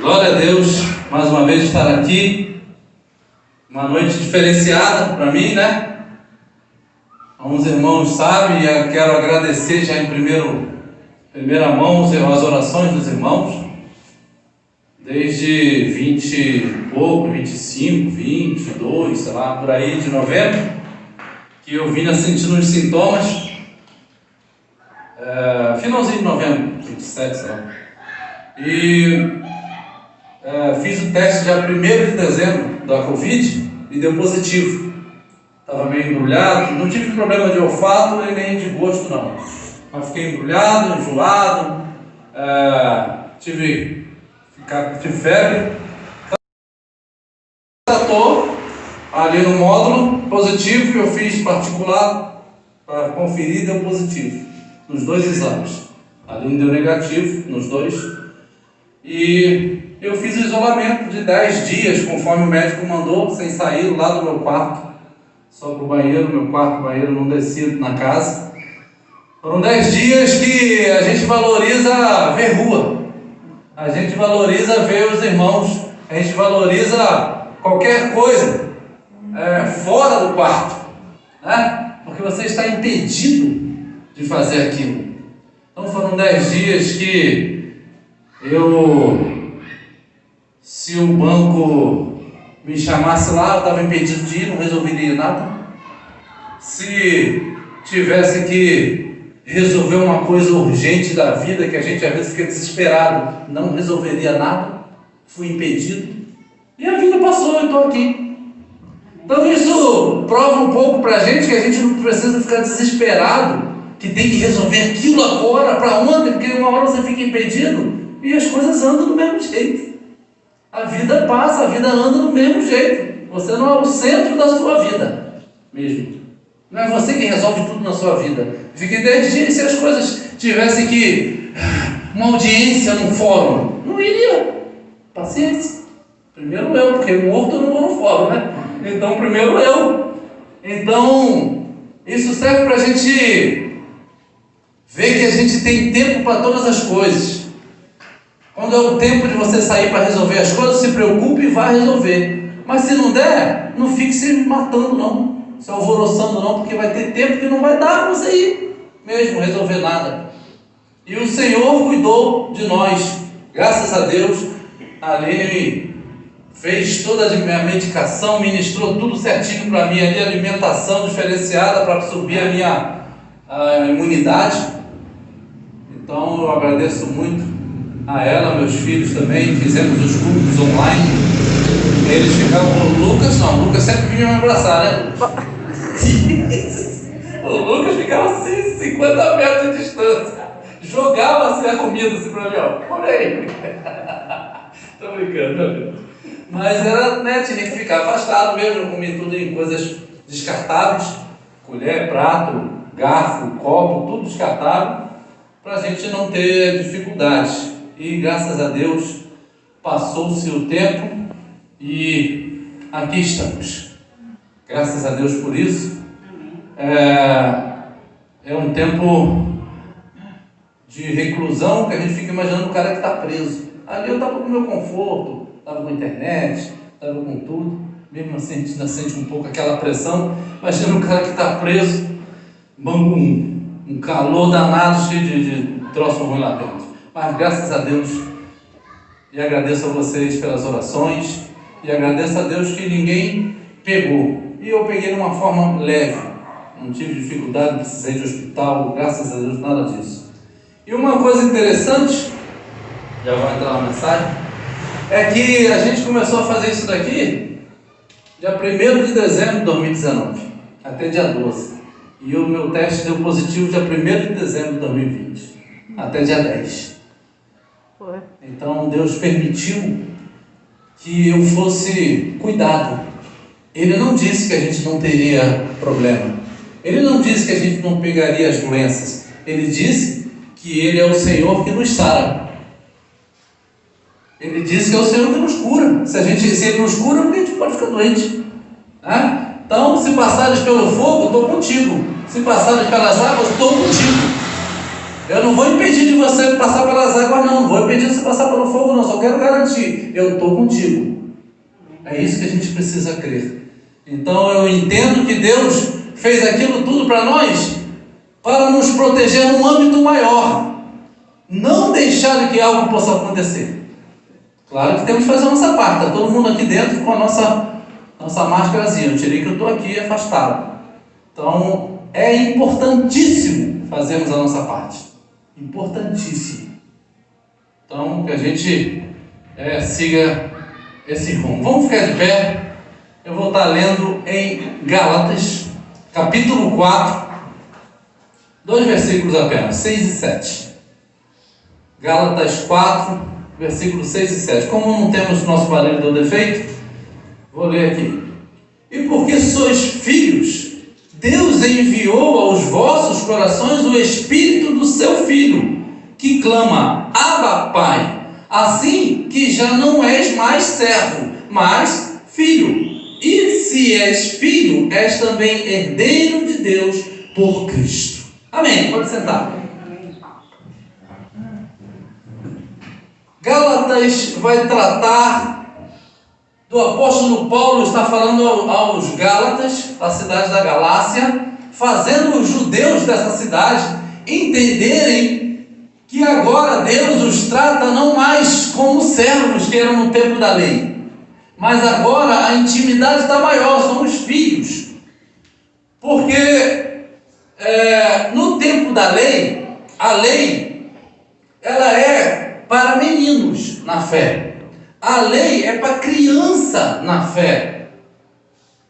Glória a Deus, mais uma vez estar aqui, uma noite diferenciada para mim, né? Alguns irmãos sabem, e eu quero agradecer já em primeira mão as orações dos irmãos, desde 20 e pouco, 25, 22, sei lá, por aí de novembro, que eu vinha sentindo os sintomas, finalzinho de novembro, 27, sei lá, e fiz o teste dia 1º de dezembro da Covid e deu positivo. Estava meio embrulhado, não tive problema de olfato e nem de gosto não, mas fiquei embrulhado, enjoado, tive febre. Estou ali no módulo positivo que eu fiz particular para conferir, deu positivo nos dois exames. Ali deu negativo nos dois. E eu fiz o isolamento de 10 dias, conforme o médico mandou, sem sair lá do meu quarto, só para o banheiro. Meu quarto, banheiro não descia na casa. Foram 10 dias que a gente valoriza ver rua, a gente valoriza ver os irmãos, a gente valoriza qualquer coisa fora do quarto, né? Porque você está impedido de fazer aquilo. Então foram 10 dias que se o banco me chamasse lá, eu estava impedido de ir, não resolveria nada. Se tivesse que resolver uma coisa urgente da vida, que a gente às vezes fica desesperado, não resolveria nada, fui impedido. E a vida passou, eu estou aqui. Então isso prova um pouco para a gente que a gente não precisa ficar desesperado, que tem que resolver aquilo agora, para ontem, porque uma hora você fica impedido. E as coisas andam do mesmo jeito. A vida passa, a vida anda do mesmo jeito. Você não é o centro da sua vida mesmo. Não é você que resolve tudo na sua vida. Fiquei 10 dias, se as coisas tivessem que uma audiência num fórum, não iria. Paciência. Primeiro eu, porque morto eu não vou no fórum, né? Então primeiro eu. Então isso serve para a gente ver que a gente tem tempo para todas as coisas. Quando é o tempo de você sair para resolver as coisas, se preocupe e vá resolver. Mas se não der, não fique se matando não, se alvoroçando não, porque vai ter tempo que não vai dar para você ir mesmo resolver nada. E o Senhor cuidou de nós, graças a Deus. A Aline fez toda a minha medicação, ministrou tudo certinho para mim ali, alimentação diferenciada para subir a minha imunidade. Então eu agradeço muito a ela, meus filhos também. Fizemos os cultos online. Eles ficavam com o Lucas, não, o Lucas sempre vinha me abraçar, né? O Lucas ficava assim, 50 metros de distância, jogava assim a comida assim pra mim, ó, olha aí. Tô brincando. Mas era, né, tinha que ficar afastado mesmo. Eu comi tudo em coisas descartáveis, colher, prato, garfo, copo, tudo descartável, pra gente não ter dificuldades. E graças a Deus passou-se o tempo e aqui estamos. Graças a Deus por isso. É um tempo de reclusão que a gente fica imaginando o cara que está preso. Ali eu estava com o meu conforto, estava com a internet, estava com tudo. Mesmo assim a gente ainda sente um pouco aquela pressão. Imagina o cara que está preso, um calor danado, cheio de troço ruim lá dentro. Mas graças a Deus, e agradeço a vocês pelas orações, e agradeço a Deus que ninguém pegou. E eu peguei de uma forma leve, não tive dificuldade, não precisei de hospital, graças a Deus, nada disso. E uma coisa interessante, já vai entrar uma mensagem, é que a gente começou a fazer isso daqui dia 1º de dezembro de 2019, até dia 12. E o meu teste deu positivo dia 1º de dezembro de 2020, até dia 10. Então Deus permitiu que eu fosse cuidado. Ele não disse que a gente não teria problema. Ele não disse que a gente não pegaria as doenças. Ele disse que Ele é o Senhor que nos sara. Ele disse que é o Senhor que nos cura. Se Ele nos cura, a gente pode ficar doente, né? Então, se passares pelo fogo, estou contigo. Se passares pelas águas, estou contigo. Eu não não vou impedir de você passar pelas águas, não vou impedir de você passar pelo fogo, não, só quero garantir, eu estou contigo. É isso que a gente precisa crer. Então eu entendo que Deus fez aquilo tudo para nós, para nos proteger num âmbito maior, não deixar que algo possa acontecer. Claro que temos que fazer a nossa parte, está todo mundo aqui dentro com a nossa máscarazinha, eu tirei que eu estou aqui afastado. Então é importantíssimo fazermos a nossa parte, importantíssimo. Então que a gente siga esse rumo. Vamos ficar de pé. Eu vou estar lendo em Gálatas, capítulo 4, 2 versículos apenas, 6 e 7. Gálatas 4, versículos 6 e 7. Como não temos nosso barulho do defeito, vou ler aqui. E porque sois filhos, Deus enviou aos vossos corações o Espírito do seu Filho, que clama, Abba, Pai. Assim que já não és mais servo, mas filho. E se és filho, és também herdeiro de Deus por Cristo. Amém. Pode sentar. Gálatas vai tratar do apóstolo Paulo, está falando aos Gálatas, a cidade da Galácia, fazendo os judeus dessa cidade entenderem que agora Deus os trata não mais como servos que eram no tempo da lei, mas agora a intimidade está maior, somos filhos. Porque no tempo da lei, a lei ela é para meninos na fé, a lei é para criança na fé.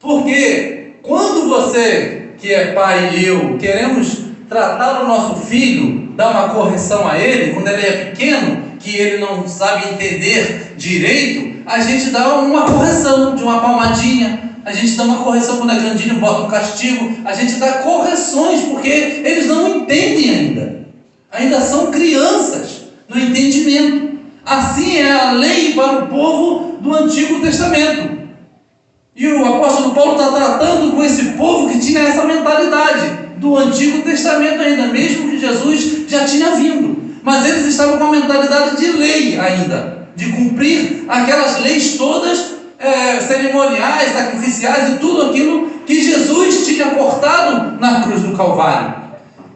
Porque quando você que é pai e eu queremos tratar o nosso filho, dar uma correção a ele, quando ele é pequeno, que ele não sabe entender direito, a gente dá uma correção de uma palmadinha, a gente dá uma correção quando é grandinho, bota um castigo, a gente dá correções, porque eles não entendem ainda são crianças no entendimento. Assim é a lei para o povo do Antigo Testamento. E o apóstolo Paulo está tratando com esse povo que tinha essa mentalidade do Antigo Testamento ainda, mesmo que Jesus já tinha vindo. Mas eles estavam com a mentalidade de lei ainda, de cumprir aquelas leis todas, cerimoniais, sacrificiais e tudo aquilo que Jesus tinha cortado na cruz do Calvário.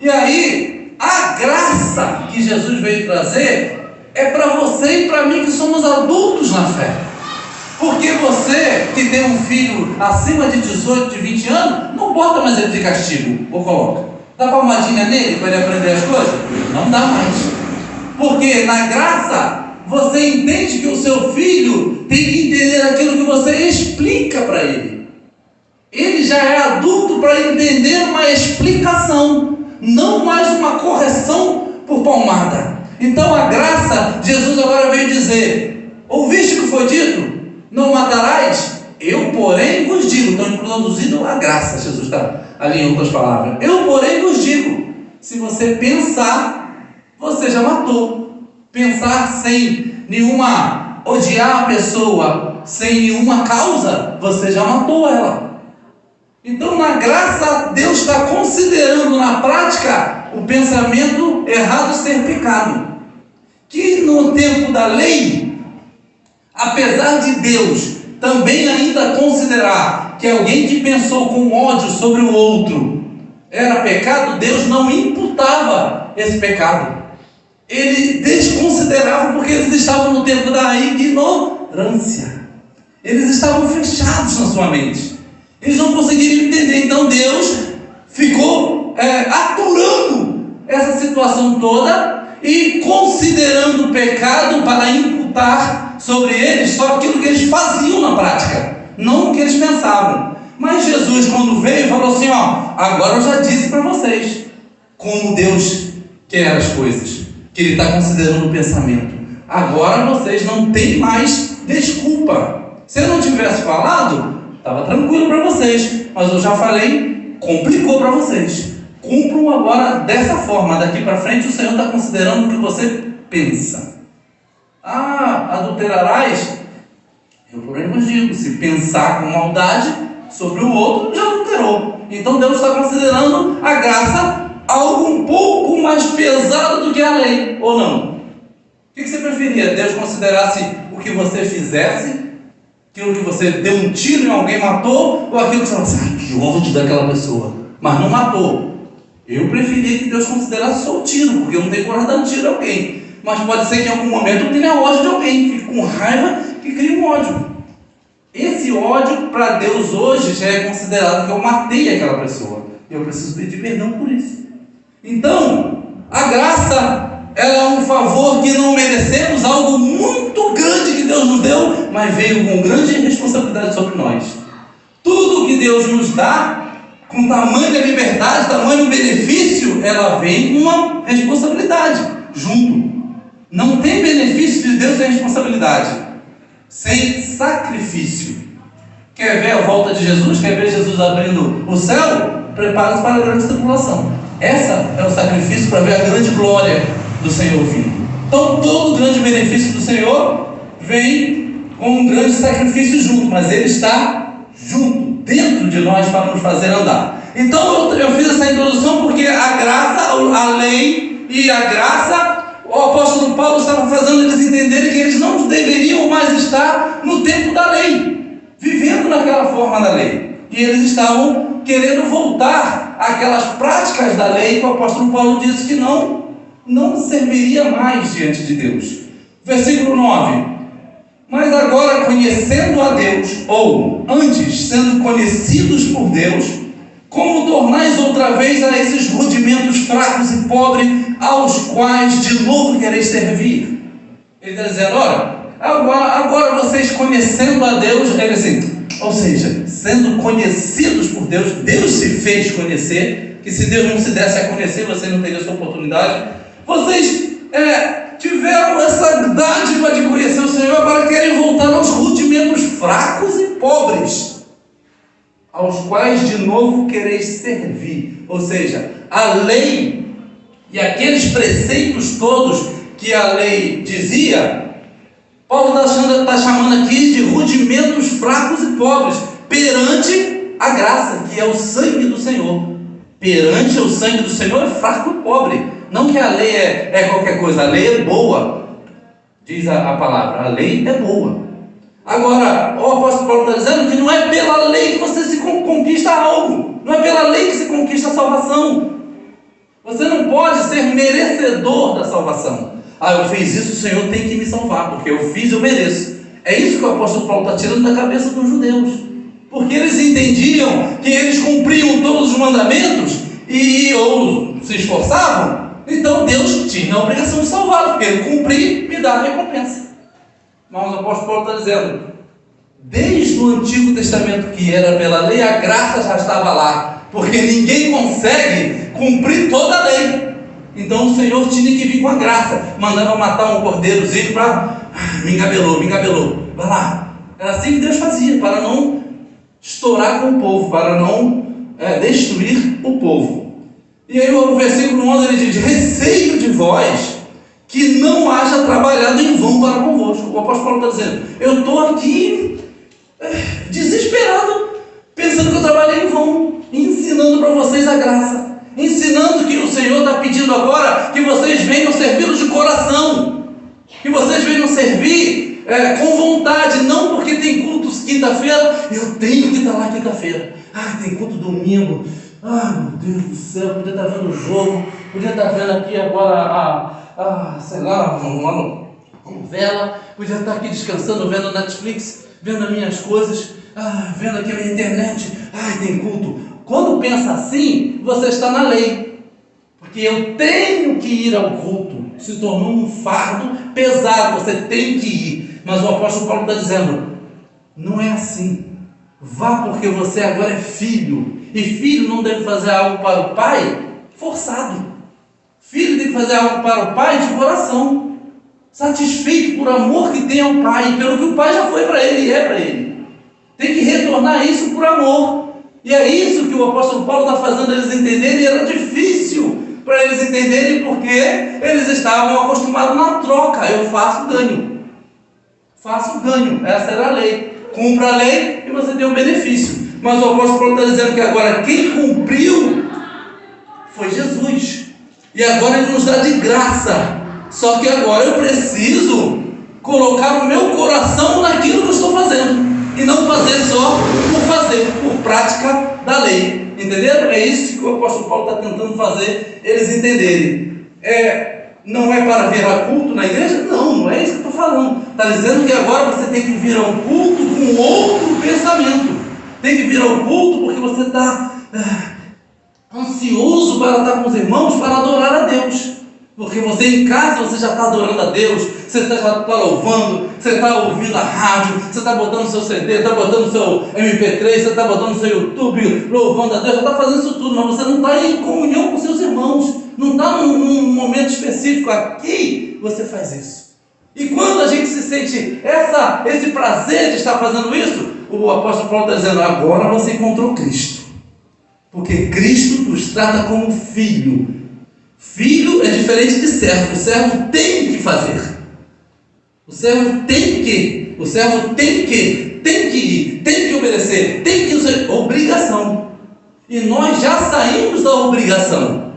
E aí, a graça que Jesus veio trazer é para você e para mim que somos adultos na fé. Porque você que tem um filho acima de 18, de 20 anos, não bota mais ele de castigo, ou coloca. Dá palmadinha nele para ele aprender as coisas? Não dá mais. Porque na graça, você entende que o seu filho tem que entender aquilo que você explica para ele. Ele já é adulto para entender uma explicação, não mais uma correção por palmada. Então a graça, Jesus agora veio dizer: ouviste o que foi dito? Não matarás? Eu, porém, vos digo. Então, introduzindo a graça, Jesus está ali em outras palavras. Eu, porém, vos digo: se você pensar, você já matou. Pensar sem nenhuma, odiar a pessoa, sem nenhuma causa, você já matou ela. Então, na graça, Deus está considerando na prática o pensamento errado ser pecado. Que no tempo da lei, apesar de Deus também ainda considerar que alguém que pensou com ódio sobre o outro era pecado, Deus não imputava esse pecado. Ele desconsiderava, porque eles estavam no tempo da ignorância. Eles estavam fechados na sua mente. Eles não conseguiriam entender. Então Deus ficou aturando essa situação toda e considerando o pecado para imputar sobre eles só aquilo que eles faziam na prática, não o que eles pensavam. Mas Jesus, quando veio, falou assim: agora eu já disse para vocês como Deus quer as coisas, que Ele está considerando o pensamento. Agora vocês não têm mais desculpa. Se eu não tivesse falado, estava tranquilo para vocês, mas eu já falei, complicou para vocês. Cumpram agora dessa forma. Daqui para frente o Senhor está considerando o que você pensa. Adulterarás? Eu, porém, vos digo: se pensar com maldade sobre o outro, já adulterou. Então Deus está considerando a graça algo um pouco mais pesado do que a lei, ou não? O que você preferia? Deus considerasse o que você fizesse, aquilo que você deu um tiro em alguém, matou, ou aquilo que você falasse, que ódio daquela pessoa, mas não matou? Eu preferia que Deus considerasse só o tiro, porque eu não tenho coragem de dar um tiro a alguém. Mas pode ser que em algum momento eu tenha ódio de alguém, fique com raiva e crie um ódio. Esse ódio para Deus hoje já é considerado que eu matei aquela pessoa. Eu preciso pedir perdão por isso. Então, a graça, ela é um favor que não merecemos, algo muito grande que Deus nos deu, mas veio com grande responsabilidade sobre nós. Tudo que Deus nos dá, com tamanha liberdade, tamanho benefício, ela vem com uma responsabilidade junto. Não tem benefício de Deus sem responsabilidade, sem sacrifício. Quer ver a volta de Jesus? Quer ver Jesus abrindo o céu? Prepara-se para a grande tribulação. Essa é o sacrifício para ver a grande glória do Senhor vindo. Então todo o grande benefício do Senhor vem com um grande sacrifício junto, mas Ele está junto, dentro de nós, para nos fazer andar. Então eu fiz essa introdução porque a graça, a lei e a graça, o apóstolo Paulo estava fazendo eles entenderem que eles não deveriam mais estar no tempo da lei, vivendo naquela forma da lei. E eles estavam querendo voltar àquelas práticas da lei que o apóstolo Paulo disse que não serviria mais diante de Deus. Versículo 9. Mas agora, conhecendo a Deus, ou antes, sendo conhecidos por Deus, como tornais outra vez a esses rudimentos fracos e pobres, aos quais de novo quereis servir? Ele está dizendo, olha, agora vocês conhecendo a Deus, ele assim, ou seja, sendo conhecidos por Deus, Deus se fez conhecer, que se Deus não se desse a conhecer, você não teria essa oportunidade. Vocês tiveram essa dádiva de conhecer o Senhor, agora querem voltar aos rudimentos fracos e pobres, aos quais de novo quereis servir. Ou seja, a lei e aqueles preceitos todos que a lei dizia, Paulo está chamando aqui de rudimentos fracos e pobres, perante a graça, que é o sangue do Senhor. Perante o sangue do Senhor é fraco e pobre. Não que a lei é qualquer coisa, a lei é boa, diz a palavra, a lei é boa. Agora, o apóstolo Paulo está dizendo que não é pela lei que você se conquista algo, não é pela lei que se conquista a salvação. Você não pode ser merecedor da salvação. Eu fiz isso, o Senhor tem que me salvar, porque eu fiz, eu mereço. É isso que o apóstolo Paulo está tirando da cabeça dos judeus, porque eles entendiam que eles cumpriam todos os mandamentos ou se esforçavam. Então Deus tinha a obrigação de salvá-lo, porque ele cumprir, me dá a recompensa. Mas o apóstolo Paulo está dizendo, desde o Antigo Testamento, que era pela lei, a graça já estava lá, porque ninguém consegue cumprir toda a lei. Então o Senhor tinha que vir com a graça, mandava matar um cordeirozinho para, me engabelou, vai lá. Era assim que Deus fazia, para não estourar com o povo, para não destruir o povo. E aí o versículo 11 ele diz, receio de vós, que não haja trabalhado em vão para convosco. O apóstolo Paulo está dizendo, eu estou aqui desesperado, pensando que eu trabalhei em vão, ensinando para vocês a graça, ensinando que o Senhor está pedindo agora que vocês venham servi-lo de coração, que vocês venham servir com vontade, não porque tem cultos quinta-feira, eu tenho que estar lá quinta-feira, tem culto domingo, meu Deus do céu, podia estar vendo o jogo, podia estar vendo aqui agora sei lá, uma novela, podia estar aqui descansando, vendo Netflix, vendo as minhas coisas, vendo aqui a minha internet, tem culto. Quando pensa assim, você está na lei, porque eu tenho que ir ao culto, se tornou um fardo pesado, você tem que ir. Mas o apóstolo Paulo está dizendo, não é assim, vá porque você agora é filho, e filho não deve fazer algo para o pai forçado, filho tem que fazer algo para o pai de coração, satisfeito por amor que tem ao pai, pelo que o pai já foi para ele e é para ele, tem que retornar isso por amor. E é isso que o apóstolo Paulo está fazendo eles entenderem, e era difícil para eles entenderem, porque eles estavam acostumados na troca, eu faço ganho, essa era a lei, cumpra a lei e você tem um benefício. Mas o apóstolo Paulo está dizendo que agora quem cumpriu foi Jesus, E agora Ele nos dá de graça. Só que agora eu preciso colocar o meu coração naquilo que eu estou fazendo. E não fazer só por fazer, por prática da lei. Entenderam? É isso que o apóstolo Paulo está tentando fazer eles entenderem. Não é para vir a culto na igreja? Não é isso que eu estou falando. Está dizendo que agora você tem que vir ao culto com outro pensamento. Tem que vir ao culto porque você está ansioso para estar com os irmãos, para adorar a Deus. Porque você em casa, você já está adorando a Deus, você já está louvando, você está ouvindo a rádio, você está botando o seu CD, está botando o seu MP3, você está botando o seu YouTube, louvando a Deus, já está fazendo isso tudo, mas você não está em comunhão com seus irmãos, não está num momento específico. Aqui você faz isso. E quando a gente se sente esse prazer de estar fazendo isso, o apóstolo Paulo está dizendo, agora você encontrou Cristo. Porque Cristo nos trata como filho. Filho é diferente de servo. O servo tem que fazer. O servo tem que ir, tem que obedecer, tem que usar obrigação. E nós já saímos da obrigação.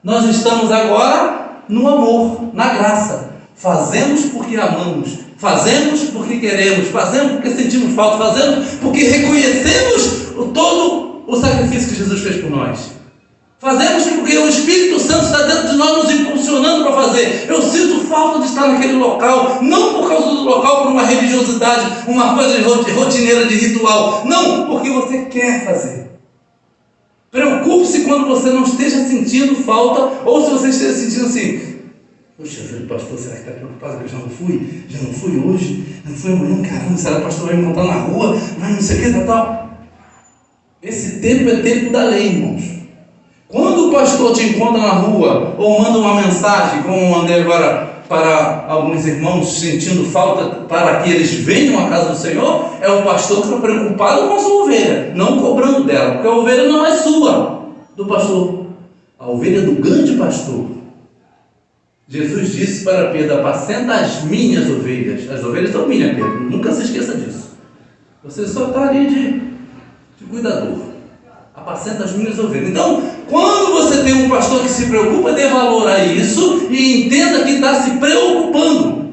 Nós estamos agora no amor, na graça. Fazemos porque amamos, fazemos porque queremos, fazemos porque sentimos falta, fazemos porque reconhecemos todo o sacrifício que Jesus fez por nós. Fazemos porque o Espírito Santo está dentro de nós nos impulsionando para fazer. Eu sinto falta de estar naquele local, não por causa do local, por uma religiosidade, uma coisa rotineira de ritual. Não, porque você quer fazer. Preocupe-se quando você não esteja sentindo falta, ou se você esteja sentindo assim, poxa vida, pastor, será que está preocupado que eu já não fui? Já não fui hoje? Já não fui amanhã? Caramba, será que o pastor vai me encontrar na rua? Vai não sei o que, tal. Esse tempo é tempo da lei, irmãos. Quando o pastor te encontra na rua, ou manda uma mensagem, como eu mandei agora para alguns irmãos sentindo falta para que eles venham à casa do Senhor, é o pastor que está preocupado com a sua ovelha, não cobrando dela, porque a ovelha não é sua, do pastor, a ovelha é do grande pastor. Jesus disse para Pedro, apacenta as minhas ovelhas. As ovelhas são minhas, Pedro, nunca se esqueça disso. Você só está ali de cuidador. Apacenta as minhas ovelhas. Então, quando você tem um pastor que se preocupa, dê valor a isso e entenda que está se preocupando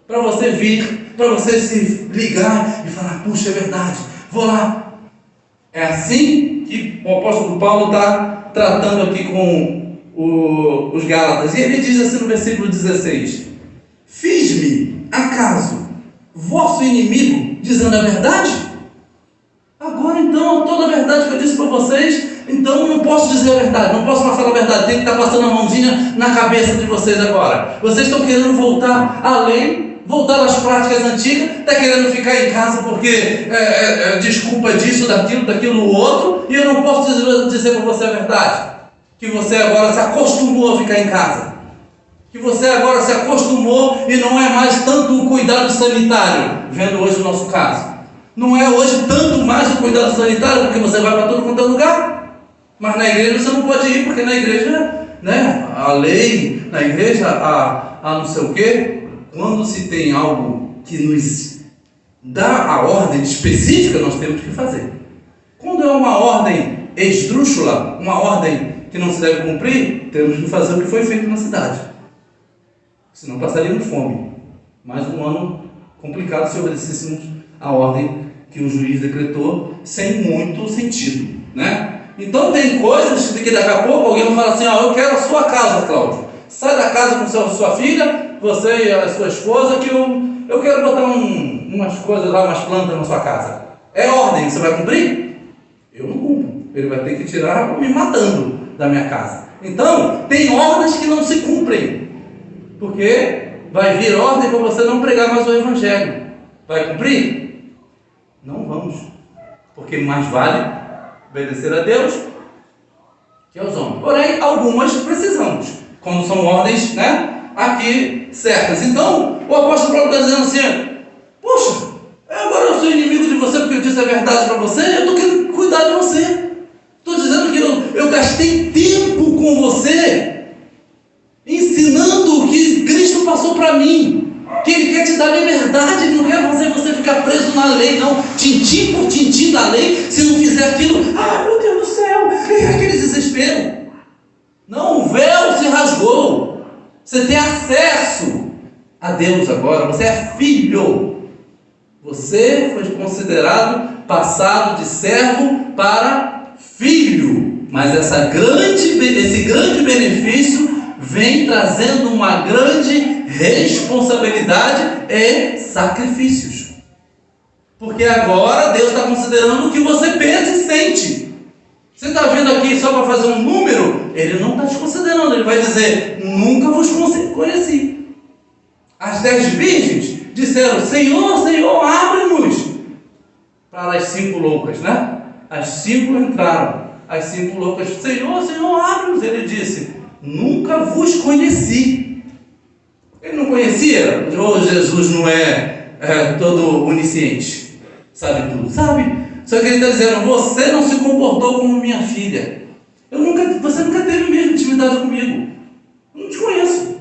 para você vir, para você se ligar e falar, puxa, é verdade, vou lá. É assim que o apóstolo Paulo está tratando aqui com os Gálatas. E ele diz assim no versículo 16, fiz-me, acaso, vosso inimigo, dizendo a verdade? Agora então, toda a verdade que eu disse para vocês, então não posso dizer a verdade, não posso mais falar a verdade, tem que estar passando a mãozinha na cabeça de vocês agora. Vocês estão querendo voltar à lei, voltar às práticas antigas, está querendo ficar em casa porque desculpa disso, daquilo, outro, e eu não posso dizer para você a verdade, que você agora se acostumou a ficar em casa, que você agora se acostumou e não é mais tanto o cuidado sanitário, vendo hoje o nosso caso. Não é hoje tanto mais o cuidado sanitário, porque você vai para todo quanto é lugar. Mas na igreja você não pode ir, porque na igreja, a lei, na igreja, a não sei o quê, quando se tem algo que nos dá a ordem específica, nós temos que fazer. Quando é uma ordem esdrúxula, uma ordem que não se deve cumprir, temos que fazer o que foi feito na cidade. Senão passaríamos fome. Mais um ano complicado se obedecêssemos a ordem que o juiz decretou sem muito sentido, Então tem coisas que daqui a pouco alguém vai falar assim, eu quero a sua casa, Cláudio. Sai da casa com sua filha, você e a sua esposa, que eu quero botar umas coisas lá, umas plantas na sua casa. É ordem, você vai cumprir? Eu não cumpro. Ele vai ter que tirar me matando da minha casa. Então, tem ordens que não se cumprem, porque vai vir ordem para você não pregar mais o evangelho. Vai cumprir? Não vamos, porque mais vale obedecer a Deus que aos homens. Porém, algumas precisamos, quando são ordens, aqui certas. Então, o apóstolo Paulo está dizendo assim, poxa, agora eu sou inimigo de você porque eu disse a verdade para você, eu estou querendo cuidar de você. Estou dizendo que eu gastei tempo com você, ensinando o que Cristo passou para mim. Que Ele quer te dar liberdade, Ele não quer fazer você ficar preso na lei, não, tintim por tintim da lei. Se não fizer aquilo, meu Deus do céu, é aquele desespero. Não, o véu se rasgou Você tem acesso a Deus agora, você é filho. Você foi considerado passado de servo para filho. Mas esse grande benefício vem trazendo uma grande responsabilidade e sacrifícios. Porque agora Deus está considerando o que você pensa e sente. Você está vendo aqui só para fazer um número? Ele não está te considerando. Ele vai dizer: nunca vos conheci. As 10 virgens disseram: Senhor, Senhor, abre-nos. Para as 5 loucas, né? As 5 entraram. As 5 loucas: Senhor, Senhor, abre-nos. Ele disse: nunca vos conheci. Ele não conhecia? Ou Jesus não é todo onisciente? Sabe tudo? Sabe? Só que ele está dizendo: você não se comportou como minha filha. Você nunca teve mesmo intimidade comigo. Eu não te conheço.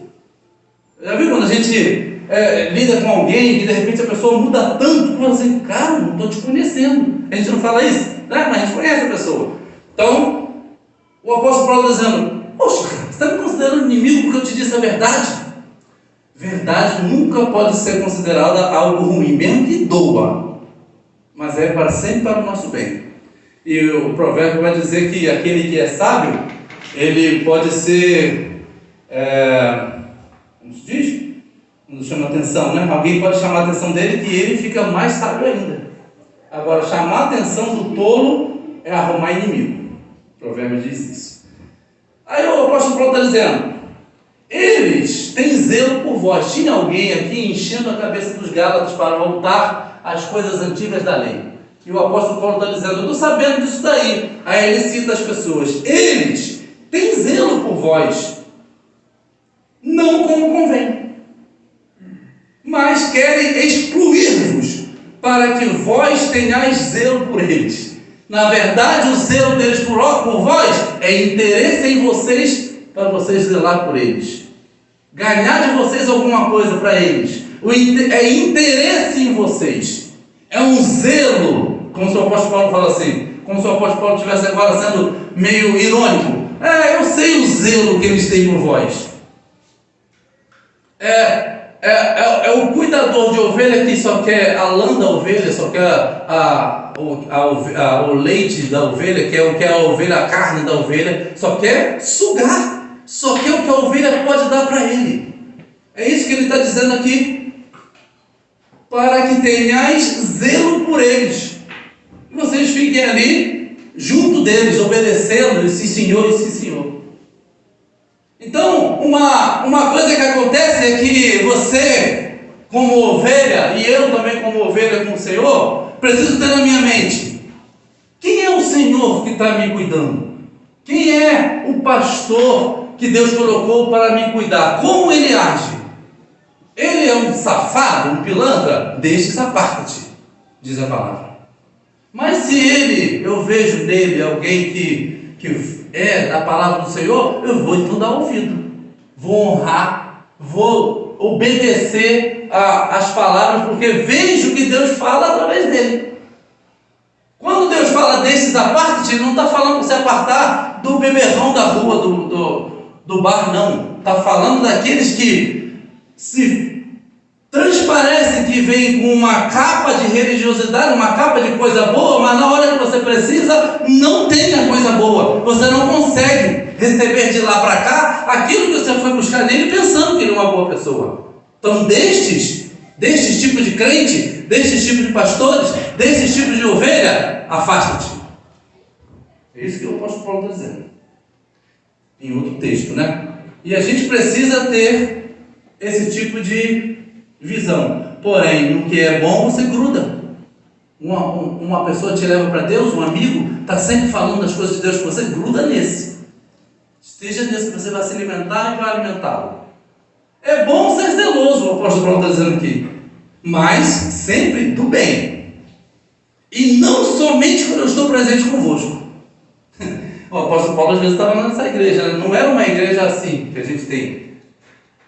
Já viu quando a gente lida com alguém e de repente a pessoa muda tanto que você assim: cara, não estou te conhecendo. A gente não fala isso, né? Mas a gente conhece a pessoa. Então, o apóstolo Paulo está dizendo: poxa, cara, você está me considerando inimigo porque eu te disse a verdade? Verdade nunca pode ser considerada algo ruim, mesmo que doa. Mas é para sempre para o nosso bem. E o provérbio vai dizer que aquele que é sábio, ele pode ser, como se diz? Não chama atenção, né? Alguém pode chamar a atenção dele que ele fica mais sábio ainda. Agora, chamar a atenção do tolo é arrumar inimigo. O provérbio diz isso. Aí o apóstolo Paulo está dizendo: eles têm zelo por vós. Tinha alguém aqui enchendo a cabeça dos Gálatas para voltar às coisas antigas da lei. E o apóstolo Paulo está dizendo: eu estou sabendo disso daí. Aí ele cita as pessoas: eles têm zelo por vós, não como convém, mas querem excluir-vos, para que vós tenhais zelo por eles. Na verdade, o zelo deles por vós é interesse em vocês, para vocês zelar por eles, ganhar de vocês alguma coisa para eles. É interesse em vocês, é um zelo, como se o apóstolo Paulo fala assim, como se o apóstolo Paulo estivesse agora sendo meio irônico. Eu sei o zelo que eles têm por vós. É o cuidador de ovelha que só quer a lã da ovelha, só quer o leite da ovelha, quer a ovelha, a carne da ovelha, só quer sugar, só quer o que a ovelha pode dar para ele. É isso que ele está dizendo aqui: para que tenhais zelo por eles, e vocês fiquem ali junto deles, obedecendo, e sim senhor, e sim senhor. Então, uma coisa que acontece é que você, como ovelha, e eu também como ovelha com o Senhor, preciso ter na minha mente: quem é o Senhor que está me cuidando? Quem é o pastor que Deus colocou para me cuidar? Como ele age? Ele é um safado, um pilantra? Deixe essa parte, diz a palavra. Mas se eu vejo nele alguém que é da palavra do Senhor, eu vou então dar ouvido, vou honrar, vou obedecer às palavras, porque vejo que Deus fala através dele. Quando Deus fala desses aparte, ele não está falando para você apartar do beberrão da rua, do bar, não. Está falando daqueles que se transparecem, que vêm com uma capa de religiosidade, uma capa de coisa boa, mas na hora que você precisa, não tem a coisa boa. Você não consegue receber de lá para cá aquilo que você foi buscar nele pensando que ele é uma boa pessoa. Então, destes tipos de crente, destes tipos de pastores, destes tipos de ovelha, afasta-te. É isso que o apóstolo Paulo está dizendo em outro texto, né? E a gente precisa ter esse tipo de visão. Porém, no que é bom, você gruda. Uma pessoa te leva para Deus, um amigo está sempre falando das coisas de Deus, você gruda nesse. Esteja nesse, você vai se alimentar e vai alimentá-lo. É bom ser zeloso, o apóstolo Paulo está dizendo aqui, mas sempre do bem, e não somente quando eu estou presente convosco. O apóstolo Paulo às vezes estava nessa igreja, né? Não era uma igreja assim que a gente tem.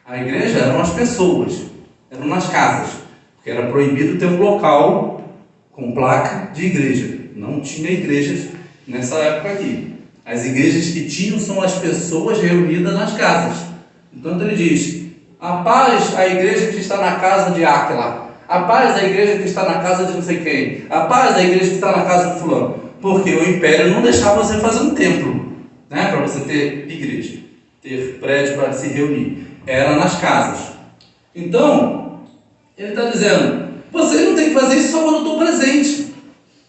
A igreja eram as pessoas, eram nas casas, porque era proibido ter um local com placa de igreja. Não tinha igrejas nessa época aqui. As igrejas que tinham são as pessoas reunidas nas casas. Então ele diz: a paz à igreja que está na casa de Áquila, a paz à igreja que está na casa de não sei quem, a paz à igreja que está na casa de fulano. Porque o império não deixava você fazer um templo, né, para você ter igreja, ter prédio para se reunir. Era nas casas. Então, ele está dizendo: vocês não têm que fazer isso só quando eu estou presente.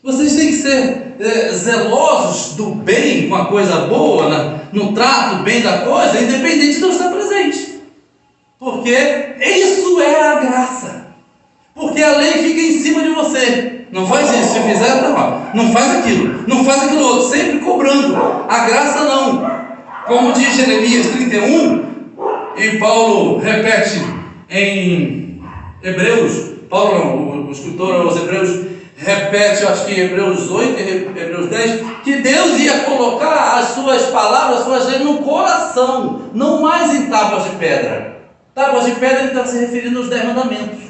Vocês têm que ser zelosos do bem, com a coisa boa, no trato bem da coisa, independente de eu estar presente. Porque isso é a graça. Porque a lei fica em cima de você. Não faz isso, se fizer, não faz aquilo, não faz aquilo outro, sempre cobrando. A graça não. Como diz Jeremias 31, e Paulo repete em Hebreus, Paulo não, o escritor aos Hebreus repete, acho que Hebreus 8, Hebreus 10, que Deus ia colocar as suas palavras, as suas leis no coração, não mais em tábuas de pedra. Tábuas de pedra, ele está se referindo aos 10 mandamentos.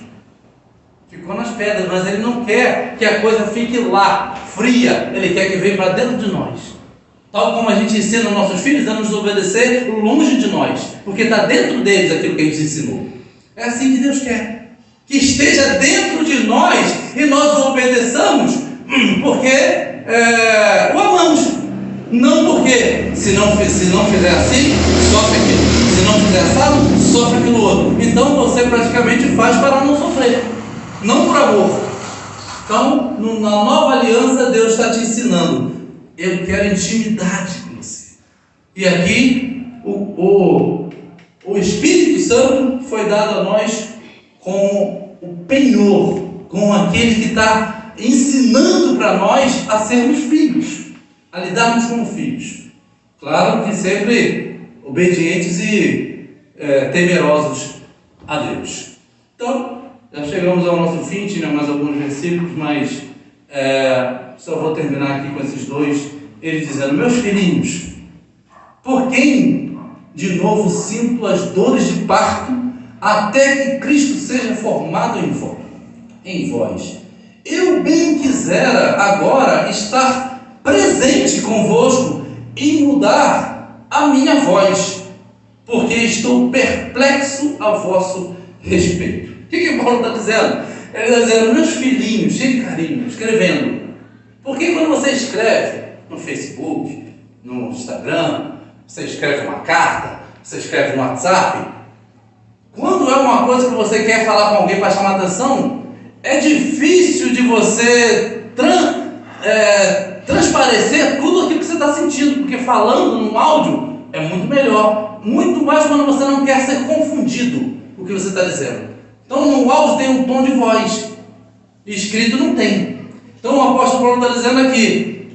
Ficou nas pedras, mas ele não quer que a coisa fique lá, fria. Ele quer que venha para dentro de nós. Tal como a gente ensina os nossos filhos a nos obedecer longe de nós, porque está dentro deles aquilo que a gente ensinou. É assim que Deus quer. Que esteja dentro de nós e nós o obedeçamos porque o amamos. Não porque se não fizer assim, sofre aquilo. Se não fizer assado, sofre aquilo outro. Então você praticamente faz para não sofrer, não por amor. Então, na nova aliança, Deus está te ensinando: eu quero intimidade com você. E aqui o Espírito Santo foi dado a nós com o penhor, com aquele que está ensinando para nós a sermos filhos, a lidarmos como filhos. Claro que sempre obedientes e temerosos a Deus. Então, já chegamos ao nosso fim, tinha mais alguns versículos, mas só vou terminar aqui com esses dois. Ele dizendo: meus filhinhos, por quem de novo sinto as dores de parto, até que Cristo seja formado em vós. Eu bem quisera agora estar presente convosco e mudar a minha voz, porque estou perplexo a vosso respeito. O que Paulo está dizendo? Ele está dizendo: meus filhinhos, cheio de carinho, escrevendo. Porque quando você escreve no Facebook, no Instagram, você escreve uma carta, você escreve no WhatsApp, quando é uma coisa que você quer falar com alguém para chamar atenção, é difícil de você transparecer tudo aquilo que você está sentindo, porque falando num áudio é muito melhor, muito mais quando você não quer ser confundido com o que você está dizendo. Então no áudio tem um tom de voz, escrito não tem. Então o apóstolo Paulo está dizendo aqui: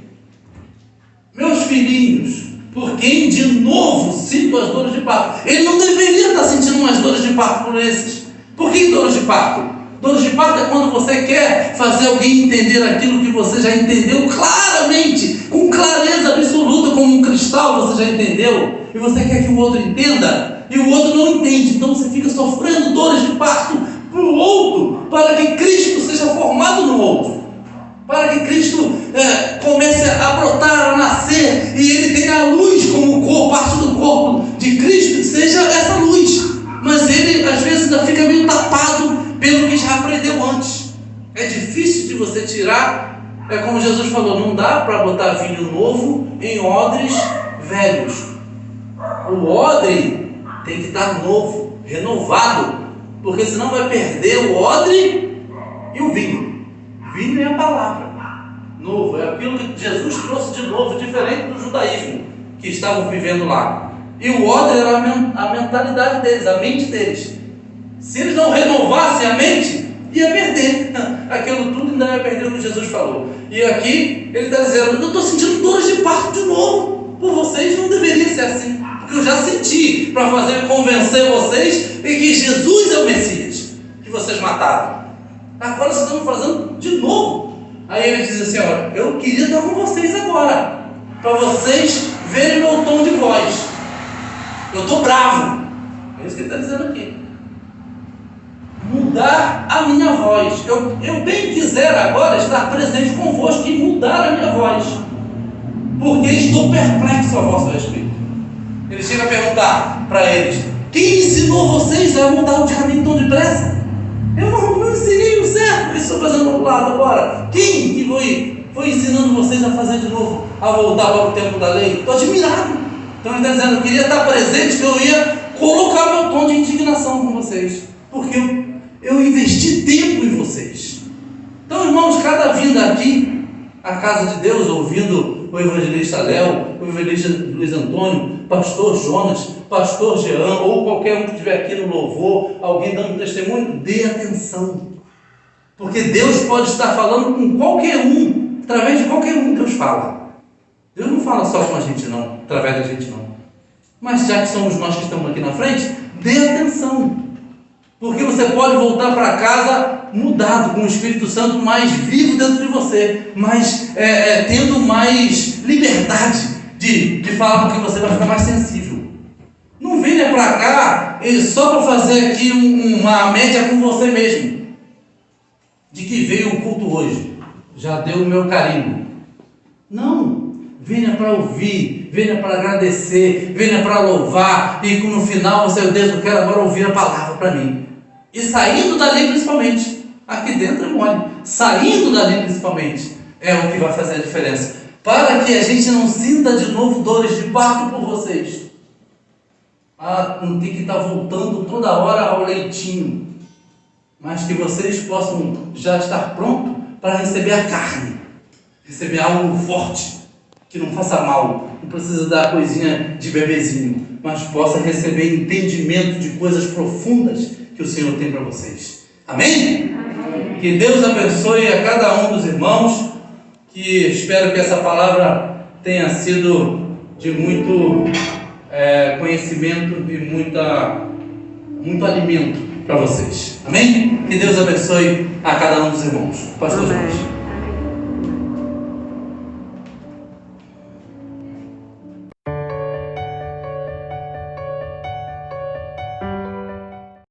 meus filhinhos, por quem de novo sinto as dores de parto. Ele não deveria estar sentindo umas dores de parto por esses. Por que dores de parto? Dores de parto é quando você quer fazer alguém entender aquilo que você já entendeu claramente, com clareza absoluta, como um cristal você já entendeu, e você quer que o outro entenda, e o outro não entende. Então você fica sofrendo dores de parto para o outro, para que Cristo seja formado no outro, para que Cristo comece a brotar, a nascer, e ele tenha a luz como corpo, parte do corpo de Cristo, seja essa luz. Mas ele às vezes ainda fica meio tapado pelo que já aprendeu antes. É difícil de você tirar. É como Jesus falou: não dá para botar vinho novo em odres velhos. O odre tem que estar novo, renovado, porque senão vai perder o odre e o vinho. Vinho é a palavra. Novo, é aquilo que Jesus trouxe de novo, diferente do judaísmo que estavam vivendo lá. E o odre era a mentalidade deles, a mente deles. Se eles não renovassem a mente, ia perder aquilo tudo, ainda ia perder o que Jesus falou. E aqui ele está dizendo: eu estou sentindo dores de parto de novo. Por vocês não deveria ser assim, porque eu já senti, para convencer vocês de que Jesus é o Messias que vocês mataram. Agora vocês estão fazendo de novo. Aí ele diz assim: olha, eu queria estar com vocês agora, para vocês verem meu tom de voz. Eu estou bravo. É isso que ele está dizendo aqui. Mudar a minha voz. Eu bem quisera agora estar presente convosco e mudar a minha voz, porque estou perplexo a vosso respeito. Ele chega a perguntar para eles: o Quem ensinou vocês a mudar o caminho tão depressa? Eu não ensinei o certo, que estou fazendo do lado agora. Quem que foi ensinando vocês a fazer de novo, a voltar para o tempo da lei? Estou admirado. Então ele está dizendo, eu queria estar presente, que eu ia colocar meu tom de indignação com vocês, porque eu investi tempo em vocês. Então, irmãos, cada vinda aqui, a casa de Deus, ouvindo o evangelista Léo, o evangelista Luiz Antônio, pastor Jonas, pastor Jean, ou qualquer um que estiver aqui no louvor, alguém dando testemunho, dê atenção, porque Deus pode estar falando com qualquer um, através de qualquer um. Deus fala. Deus não fala só com a gente não, através da gente não, mas já que somos nós que estamos aqui na frente, dê atenção, porque você pode voltar para casa mudado, com o Espírito Santo mais vivo dentro de você, mas tendo mais liberdade de falar, porque você vai ficar mais sensível. Não venha para cá só para fazer aqui uma média com você mesmo, de que veio o culto hoje, já deu o meu carinho. Não, venha para ouvir, venha para agradecer, venha para louvar, e no final você, Deus, eu quero agora ouvir a palavra para mim. E saindo dali principalmente, aqui dentro é mole, saindo dali principalmente, é o que vai fazer a diferença, para que a gente não sinta de novo dores de parto por vocês. Não tem que estar voltando toda hora ao leitinho, mas que vocês possam já estar prontos para receber a carne, receber algo forte, que não faça mal, não precisa dar coisinha de bebezinho, mas possa receber entendimento de coisas profundas que o Senhor tem para vocês. Amém? Amém? Que Deus abençoe a cada um dos irmãos, que espero que essa palavra tenha sido de muito conhecimento e muito alimento para vocês. Amém? Que Deus abençoe a cada um dos irmãos. Pastor Jorge.